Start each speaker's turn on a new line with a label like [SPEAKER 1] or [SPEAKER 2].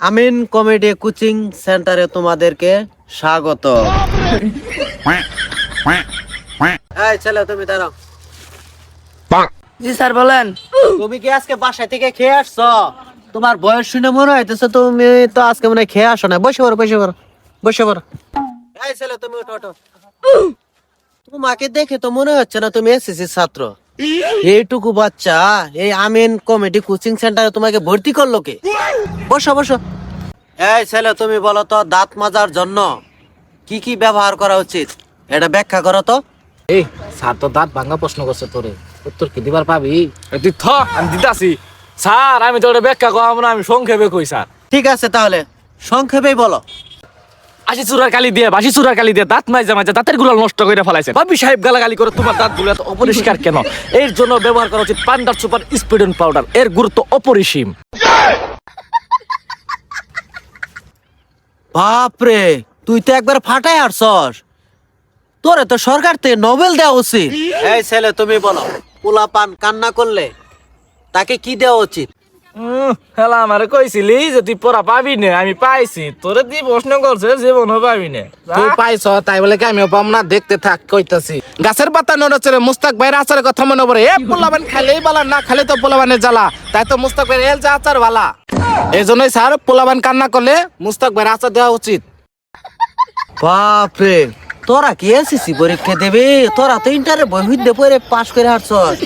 [SPEAKER 1] আমিন comedy coaching সেন্টারে তোমাদেরকে স্বাগত। এই ছেলে তুমি দাঁড়াও।
[SPEAKER 2] জি স্যার বলেন।
[SPEAKER 1] তুমি কি আজকে বাসা থেকে খেয়ে আসছো? তোমার বয়স শুনে মনে হইতেছে তুমি তো আজকে মনে হয় খেয়ে আসো না। বসে পড়ো বসে পড়ো বসে পড়ো। এই ছেলে তুমি ওঠো ওঠো। তোমাকে দেখে তো মনে হচ্ছে না তুমি এসএসসি ছাত্র। এইটুকু বাচ্চা এই আমিন কমেডি কোচিং সেন্টারে তোমাকে ভর্তি করলো কে? বসো বসো। এই ছেলে তুমি বলো তো দাঁত মাজার জন্য কি কি ব্যবহার করা উচিত এটা ব্যাখ্যা করো তো।
[SPEAKER 3] এই স্যার তো দাঁত ভাঙা প্রশ্ন করছে তোরে, উত্তর কি দিবার পাবি?
[SPEAKER 4] তুই থ আমি দিতাছি স্যার, আমি তো ওটা ব্যাখ্যা করাম না, আমি সংক্ষেপে কই স্যার।
[SPEAKER 1] ঠিক আছে তাহলে সংক্ষেপেই বলো।
[SPEAKER 4] আশি চূড়ার কালি দিয়ে বাসি চূড়ার কালি দিয়ে দাঁত মাইজা মাইজা দাঁতের গুলো নষ্ট করে ফেলাইছে। ভাবি সাহেব গালাগালি করে তোমার দাঁত গুলো এত অপরিষ্কার কেন? এর জন্য ব্যবহার করা উচিত পান্ডার সুপার স্পিডেন্ট পাউডার। এর গুরুত্ব অপরিসীম।
[SPEAKER 1] বাপরে, তুই তো একবার ফাটাই আরছস। তোরে তো সরকার থেকে নোবেল দেওয়া উচিত। এই ছেলে তুমি বলো, পোলাপান কান্না করলে তাকে কি দেওয়া উচিত?
[SPEAKER 4] হেলা আমারে কইছিলি যে তুই পড়া পাবি না, আমি পাইছি। তোরে দিয়ে প্রশ্ন করছে জীবনও পাবি না।
[SPEAKER 3] তুই পাইছ তাই বলে কি আমিও পাম না? দেখতে থাক কইতাছি। গাছের পাতা নড়ছে, মুস্তাক ভাইয়ের আচারের কথা মনে পড়ে। এ পোলাবান খাইলেই বালা, না খাইলে তো পোলাবানের জ্বালা। তাই তো মুস্তাক ভাইয়ের এল যা আচার বালা। এই জন্যই স্যার পোলাবান কান্না করলে মুস্তাক ভাইয়ের আচার দেওয়া উচিত।
[SPEAKER 1] বাপরে, তোরা কি এসএসসি পরীক্ষা দেবে? তোরা তো ইন্টারে বই হইতে পড়ে পাশ করে হারছস।